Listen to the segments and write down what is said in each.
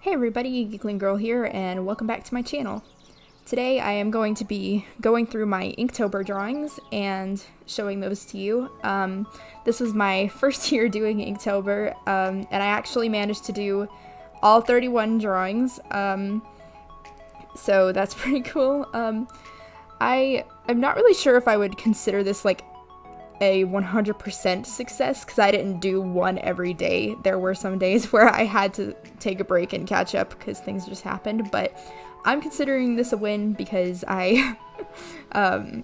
Hey everybody, Geekling Girl here, and welcome back to my channel. Today I am going to be going through my Inktober drawings and showing those to you. This was my first year doing Inktober, and I actually managed to do all 31 drawings, so that's pretty cool. I'm not really sure if I would consider this like a 100% success because I didn't do one every day. There were some days where I had to take a break and catch up because things just happened, but I'm considering this a win because I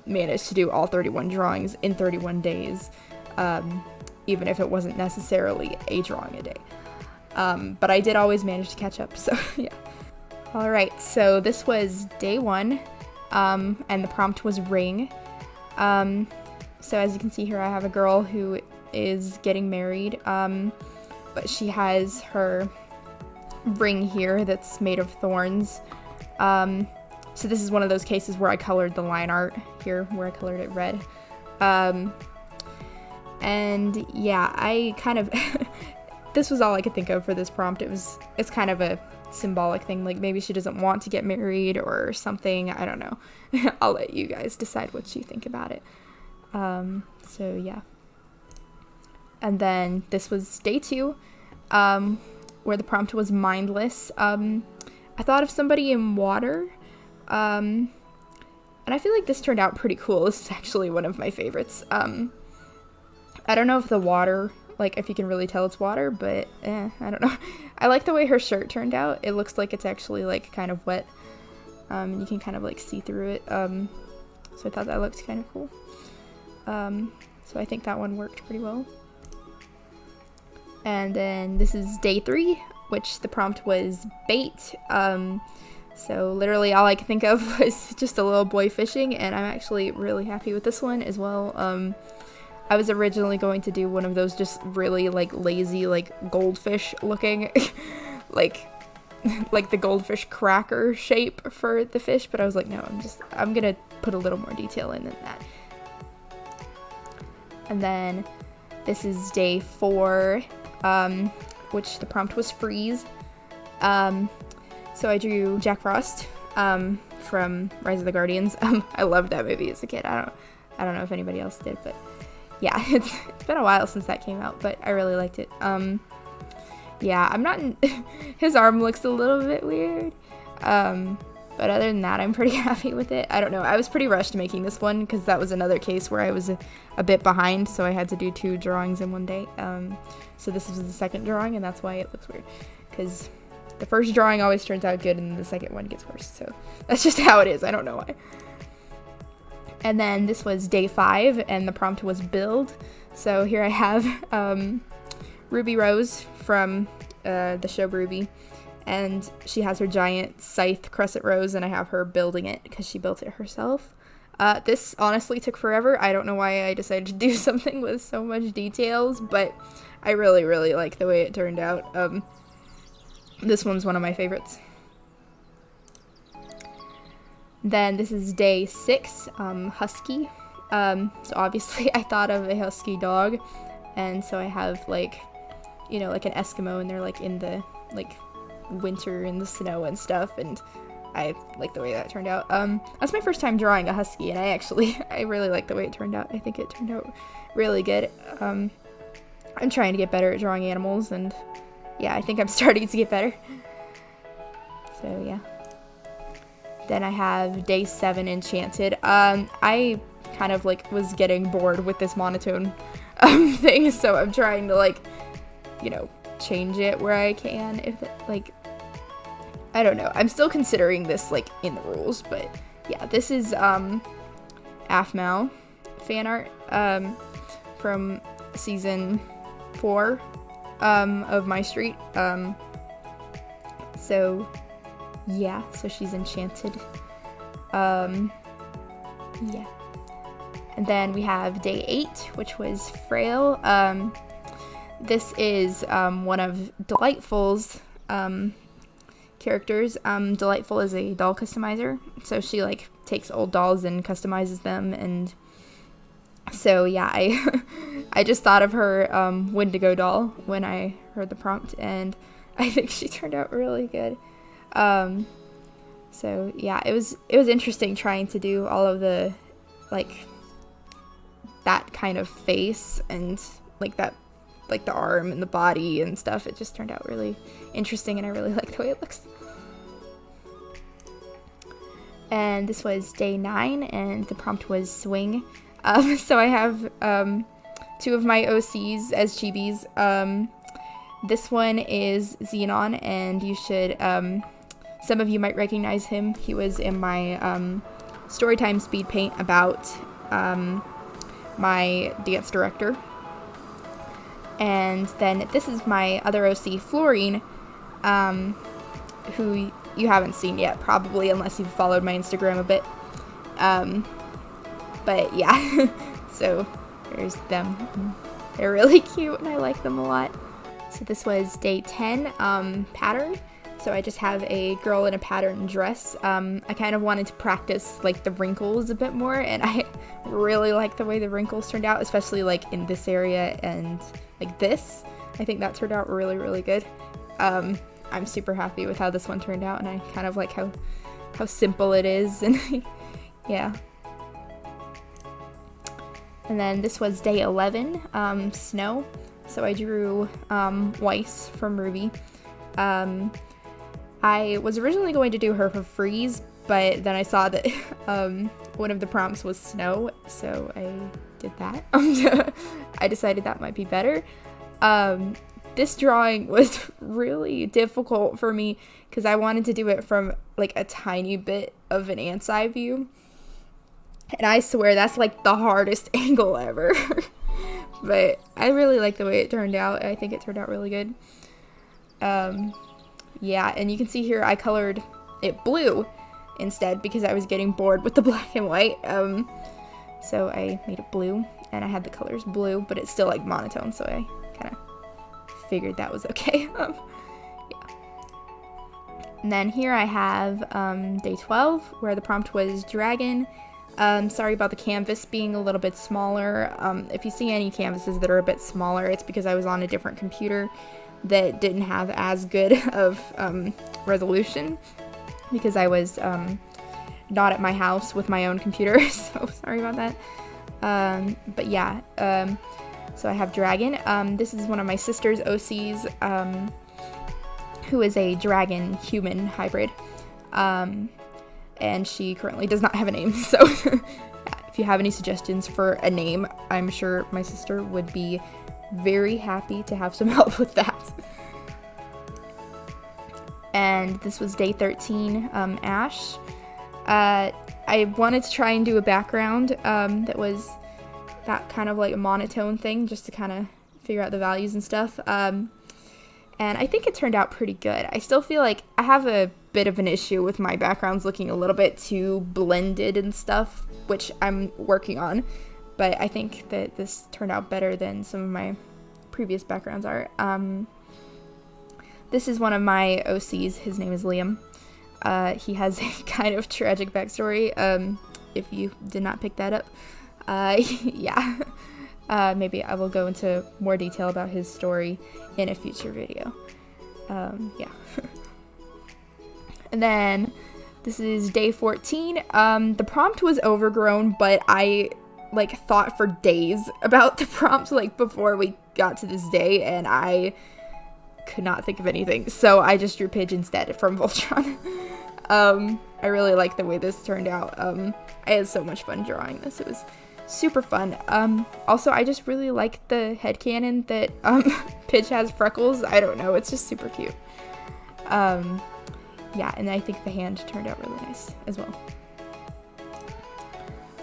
managed to do all 31 drawings in 31 days, even if it wasn't necessarily a drawing a day. But I did always manage to catch up, so yeah. Alright, so this was day one, and the prompt was ring. So as you can see here, I have a girl who is getting married, but she has her ring here that's made of thorns. So this is one of those cases where I colored the line art here, where I colored it red. And yeah, I kind of, this was all I could think of for this prompt. It's kind of a symbolic thing, like maybe she doesn't want to get married or something, I don't know. I'll let you guys decide what you think about it. So yeah. And then this was day two, where the prompt was mindless. I thought of somebody in water, and I feel like this turned out pretty cool. This is actually one of my favorites. I don't know if the water, like if you can really tell it's water, but I don't know. I like the way her shirt turned out. It looks like it's actually like kind of wet. You can kind of like see through it. So I thought that looked kind of cool. So I think that one worked pretty well. And then this is day three, which the prompt was bait. So literally all I could think of was just a little boy fishing, and I'm actually really happy with this one as well. I was originally going to do one of those just really like lazy, like goldfish looking, like the goldfish cracker shape for the fish, but I was like, no, I'm gonna put a little more detail in than that. And then this is day four, which the prompt was freeze. So I drew Jack Frost from Rise of the Guardians. I loved that movie as a kid. I don't know if anybody else did, but yeah, it's been a while since that came out, but I really liked it. Yeah, I'm not his arm looks a little bit weird. But other than that, I'm pretty happy with it. I don't know. I was pretty rushed making this one because that was another case where I was a bit behind, so I had to do 2 drawings in one day. So this is the second drawing, and that's why it looks weird. Because the first drawing always turns out good, and the second one gets worse. So that's just how it is. I don't know why. And then this was day 5, and the prompt was build. So here I have Ruby Rose from the show Ruby. And she has her giant scythe crescent rose, and I have her building it because she built it herself. This honestly took forever. I don't know why I decided to do something with so much details, but I really, really like the way it turned out. This one's one of my favorites. Then this is day 6, husky. So obviously I thought of a husky dog, and so I have like, you know, like an Eskimo, and they're like in the like winter in the snow and stuff, and I like the way that turned out. That's my first time drawing a husky, and I really like the way it turned out. I think it turned out really good. I'm trying to get better at drawing animals, and yeah, I think I'm starting to get better. So yeah. Then I have day 7 enchanted. I kind of like was getting bored with this monotone thing, so I'm trying to like, you know, change it where I can, if it, like, I don't know, I'm still considering this like in the rules, but yeah, this is Aphmau fan art from season 4 of My Street. So yeah, so she's enchanted. Yeah, and then we have day 8, which was Frail. This is one of Delightful's characters. Delightful is a doll customizer, so she like takes old dolls and customizes them, and so yeah, I just thought of her Wendigo doll when I heard the prompt, and I think she turned out really good. So yeah, it was interesting trying to do all of the, like, that kind of face and like that, like the arm and the body and stuff. It just turned out really interesting, and I really like the way it looks. And this was day 9, and the prompt was swing. So I have 2 of my OCs as chibis. This one is Xenon, and you should, some of you might recognize him. He was in my Storytime speed paint about my dance director. And then this is my other OC, Florine, who you haven't seen yet, probably, unless you've followed my Instagram a bit. But yeah, so there's them. They're really cute, and I like them a lot. So this was day 10, pattern. So I just have a girl in a pattern dress. I kind of wanted to practice like the wrinkles a bit more, and I really like the way the wrinkles turned out, especially like in this area and like this. I think that turned out really, really good. I'm super happy with how this one turned out, and I kind of like how simple it is, and yeah. And then this was day 11, Snow. So I drew Weiss from Ruby. I was originally going to do her for freeze, but then I saw that one of the prompts was snow, so I did that. I decided that might be better. This drawing was really difficult for me because I wanted to do it from like a tiny bit of an ant's eye view. And I swear that's like the hardest angle ever. But I really like the way it turned out. I think it turned out really good. Yeah, and you can see here I colored it blue instead because I was getting bored with the black and white. So I made it blue, and I had the colors blue, but it's still like monotone, so I kind of figured that was okay. Yeah. And then here I have day 12, where the prompt was dragon. Sorry about the canvas being a little bit smaller. If you see any canvases that are a bit smaller, it's because I was on a different computer that didn't have as good of resolution, because I was not at my house with my own computer, so sorry about that. But yeah, so I have dragon. This is one of my sister's OCs, who is a dragon human hybrid. And she currently does not have a name, so if you have any suggestions for a name, I'm sure my sister would be very happy to have some help with that. And this was day 13, Ash. I wanted to try and do a background that was that kind of like a monotone thing, just to kind of figure out the values and stuff. And I think it turned out pretty good. I still feel like I have a bit of an issue with my backgrounds looking a little bit too blended and stuff, which I'm working on. But I think that this turned out better than some of my previous backgrounds are. This is one of my OCs. His name is Liam. He has a kind of tragic backstory, if you did not pick that up. Yeah. Maybe I will go into more detail about his story in a future video. Yeah. And then this is day 14. The prompt was overgrown, but I like thought for days about the prompt like before we got to this day, and I could not think of anything, so I just drew Pidge instead from Voltron. I really like the way this turned out. I had so much fun drawing this. It was super fun. Also, I just really like the headcanon that Pidge has freckles. I don't know, it's just super cute. Yeah, and I think the hand turned out really nice as well.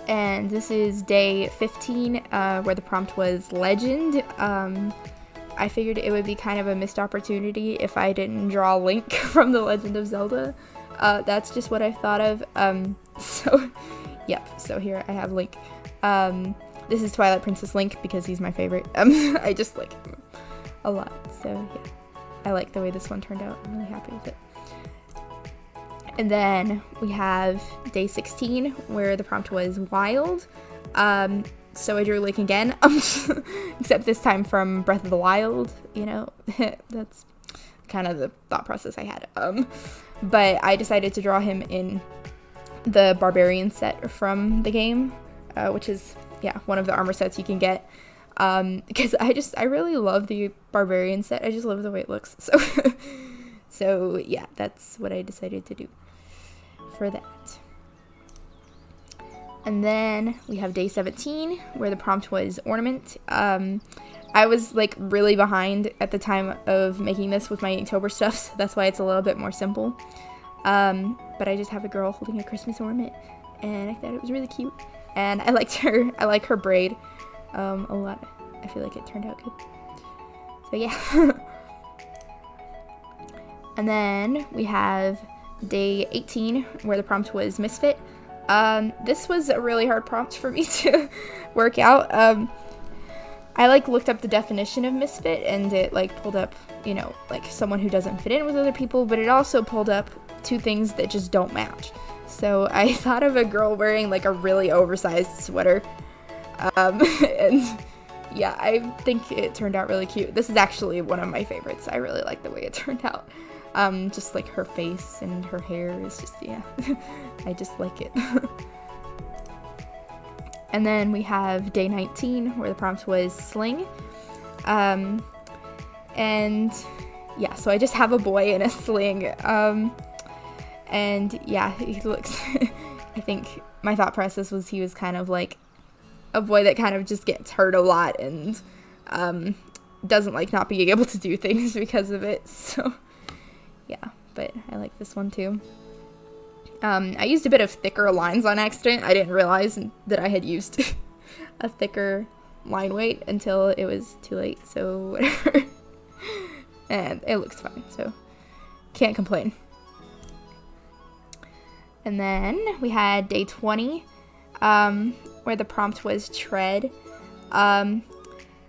And this is day 15, where the prompt was legend. I figured it would be kind of a missed opportunity if I didn't draw Link from The Legend of Zelda. That's just what I thought of. So, yep, so here I have Link. This is Twilight Princess Link because he's my favorite. I just like him a lot, so yeah. I like the way this one turned out. I'm really happy with it. And then we have day 16, where the prompt was wild. So I drew Link again, except this time from Breath of the Wild, you know. That's kind of the thought process I had. But I decided to draw him in the Barbarian set from the game, which is, yeah, one of the armor sets you can get. Because I really love the Barbarian set. I just love the way it looks. So yeah, that's what I decided to do for that. And then we have day 17, where the prompt was ornament. I was like really behind at the time of making this with my Inktober stuff, so that's why it's a little bit more simple. But I just have a girl holding a Christmas ornament, and I thought it was really cute. And I liked her. I like her braid a lot. I feel like it turned out good. So yeah. And then we have day 18, where the prompt was misfit. This was a really hard prompt for me to work out. I like looked up the definition of misfit, and it like pulled up, you know, like someone who doesn't fit in with other people, but it also pulled up two things that just don't match. So I thought of a girl wearing like a really oversized sweater. And yeah, I think it turned out really cute. This is actually one of my favorites. I really like the way it turned out. Just like her face and her hair is just, yeah, I just like it. And then we have day 19, where the prompt was sling. And yeah, so I just have a boy in a sling. And yeah, he looks, I think my thought process was he was kind of like a boy that kind of just gets hurt a lot and doesn't like not being able to do things because of it. So yeah, but I like this one too. I used a bit of thicker lines on accident. I didn't realize that I had used a thicker line weight until it was too late, so whatever. And it looks fine, so can't complain. And then we had day 20, where the prompt was tread.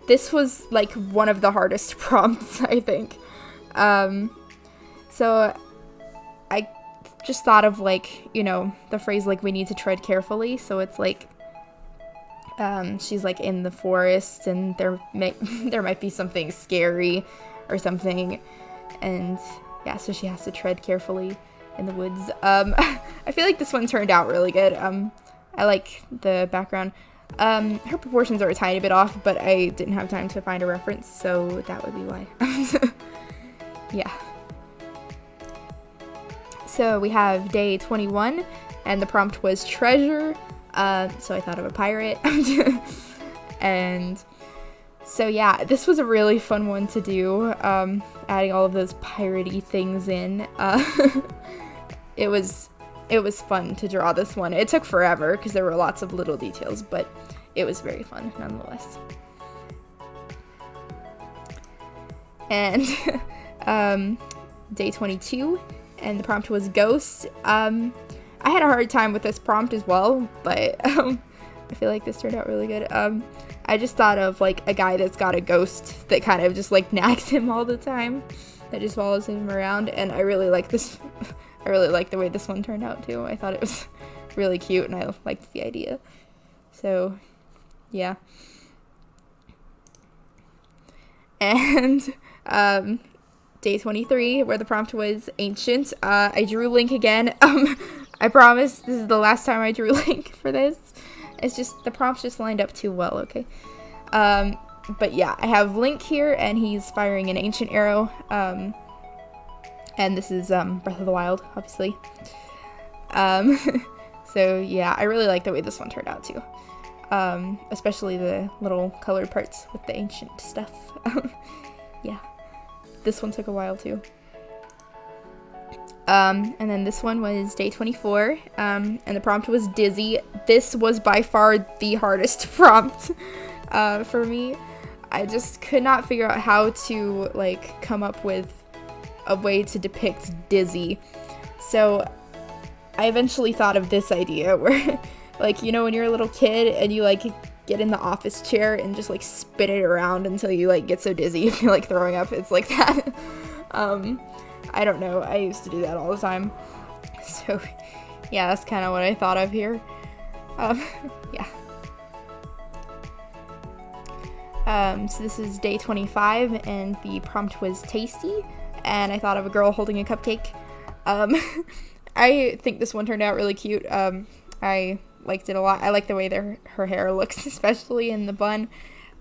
This was like one of the hardest prompts, I think. So I just thought of like, you know, the phrase like we need to tread carefully. So it's like she's like in the forest, and there might be something scary or something, and yeah, so she has to tread carefully in the woods. I feel like this one turned out really good. I like the background. Her proportions are a tiny bit off, but I didn't have time to find a reference, so that would be why. Yeah. So we have day 21, and the prompt was treasure, so I thought of a pirate. And so yeah, this was a really fun one to do, adding all of those piratey things in. It was fun to draw this one. It took forever because there were lots of little details, but it was very fun nonetheless. And day 22, and the prompt was ghost. I had a hard time with this prompt as well, but I feel like this turned out really good. I just thought of like a guy that's got a ghost that kind of just like nags him all the time, that just follows him around, and I really like this. I really like the way this one turned out too. I thought it was really cute, and I liked the idea. So yeah. And day 23, where the prompt was ancient. I drew Link again. I promise this is the last time I drew Link for this. It's just, the prompts just lined up too well, okay? But yeah, I have Link here, and he's firing an ancient arrow. And this is Breath of the Wild, obviously. So yeah, I really like the way this one turned out too. Especially the little colored parts with the ancient stuff. Yeah, this one took a while too. And then this one was day 24, and the prompt was dizzy. This was by far the hardest prompt for me. I just could not figure out how to like come up with a way to depict dizzy. So I eventually thought of this idea where, like, you know, when you're a little kid and you like get in the office chair and just like spin it around until you like get so dizzy you feel like throwing up. It's like that. I don't know. I used to do that all the time. So yeah, that's kind of what I thought of here. Yeah. So this is day 25, and the prompt was tasty. and I thought of a girl holding a cupcake. I think this one turned out really cute. I liked it a lot. I like the way her hair looks, especially in the bun.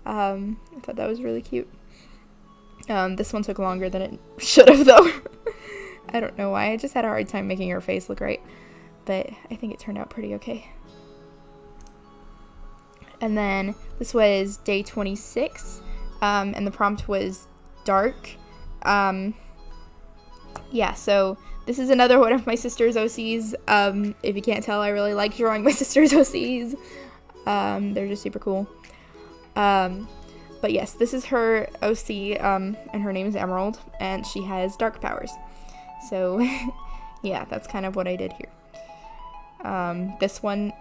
I thought that was really cute. This one took longer than it should have, though. I don't know why. I just had a hard time making her face look right, but I think it turned out pretty okay. And then this was day 26, and the prompt was dark. Yeah, so this is another one of my sister's OCs. If you can't tell, I really like drawing my sister's OCs. They're just super cool. But yes, this is her OC, and her name is Emerald, and she has dark powers. So, yeah, that's kind of what I did here. This one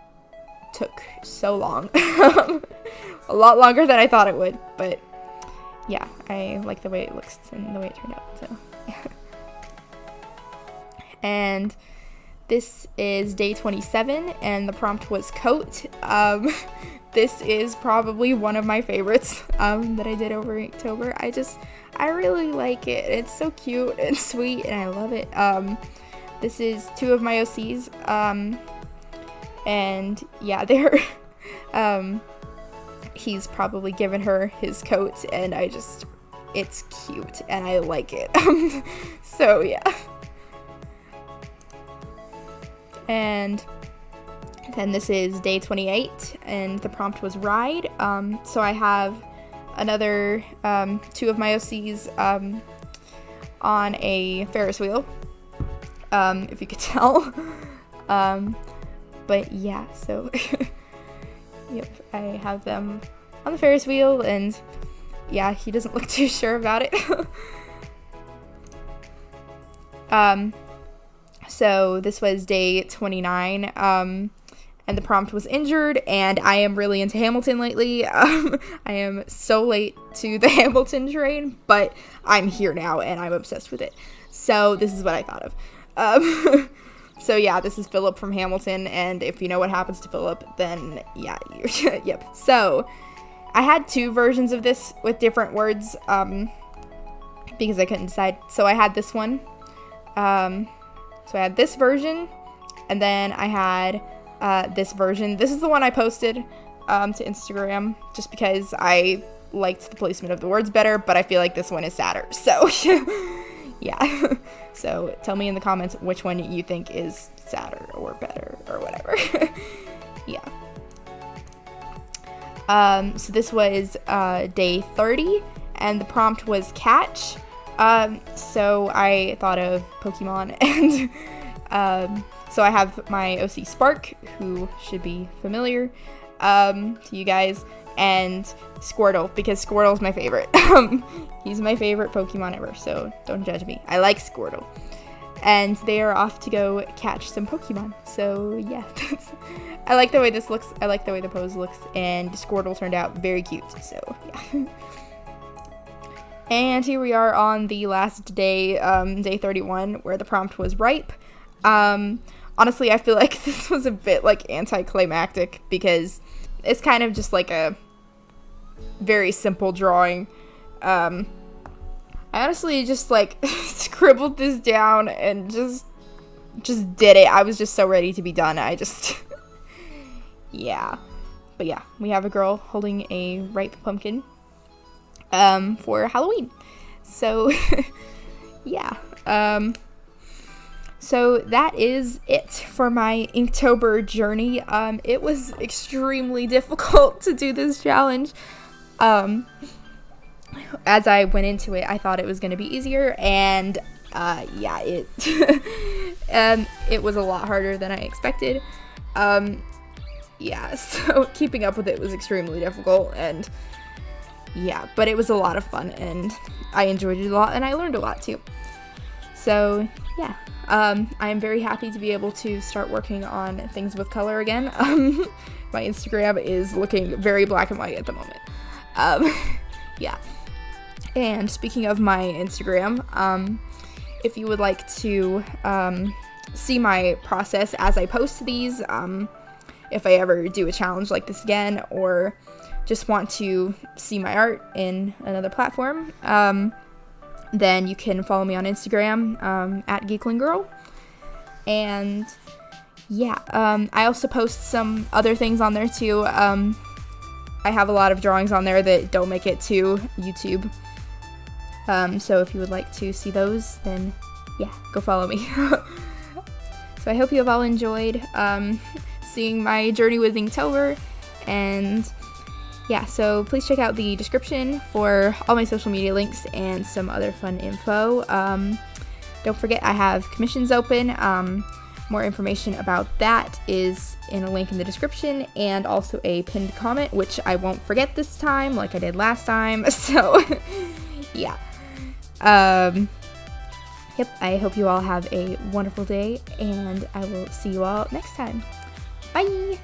took so long. A lot longer than I thought it would, but yeah, I like the way it looks and the way it turned out, so yeah. And this is day 27, and the prompt was coat. This is probably one of my favorites that I did over Inktober. I really like it. It's so cute and sweet, and I love it. This is 2 of my OCs, and yeah, they're he's probably given her his coat, and it's cute, and I like it. So yeah. And then this is day 28, and the prompt was ride. So I have another 2 of my OCs on a Ferris wheel, if you could tell. But yeah, so yep, I have them on the Ferris wheel, and yeah, he doesn't look too sure about it. So this was day 29, and the prompt was injured, and I am really into Hamilton lately. I am so late to the Hamilton train, but I'm here now, and I'm obsessed with it. So this is what I thought of. So yeah, this is Philip from Hamilton, and if you know what happens to Philip, then yeah, yep. So I had 2 versions of this with different words, because I couldn't decide. So I had this one. So I had this version, and then I had this version. This is the one I posted to Instagram, just because I liked the placement of the words better, but I feel like this one is sadder. So yeah. So tell me in the comments which one you think is sadder or better or whatever. Yeah. So this was day 30, and the prompt was catch. So I thought of Pokemon, and so I have my OC Spark, who should be familiar to you guys, and Squirtle, because Squirtle's my favorite. He's my favorite Pokemon ever, so don't judge me. I like Squirtle. And they are off to go catch some Pokemon. So yeah, I like the way this looks. I like the way the pose looks, and Squirtle turned out very cute. So yeah. And here we are on the last day, day 31, where the prompt was ripe. Honestly, I feel like this was a bit like anticlimactic, because it's kind of just like a very simple drawing. I honestly just like scribbled this down and just did it. I was just so ready to be done. Yeah. But yeah, we have a girl holding a ripe pumpkin for Halloween. So yeah. So that is it for my Inktober journey. It was extremely difficult to do this challenge. As I went into it, I thought it was going to be easier, and yeah, it was a lot harder than I expected. Yeah, so keeping up with it was extremely difficult, and yeah, but it was a lot of fun, and I enjoyed it a lot, and I learned a lot too. So yeah, I am very happy to be able to start working on things with color again. My Instagram is looking very black and white at the moment. Yeah. And speaking of my Instagram, if you would like to see my process as I post these, if I ever do a challenge like this again, or just want to see my art in another platform, then you can follow me on Instagram at geeklinggirl. And yeah, I also post some other things on there too. I have a lot of drawings on there that don't make it to YouTube. So if you would like to see those, then yeah, go follow me. So I hope you have all enjoyed seeing my journey with Inktober, and yeah, so please check out the description for all my social media links and some other fun info. Don't forget I have commissions open. More information about that is in a link in the description, and also a pinned comment, which I won't forget this time like I did last time. So yeah. Yep, I hope you all have a wonderful day, and I will see you all next time. Bye!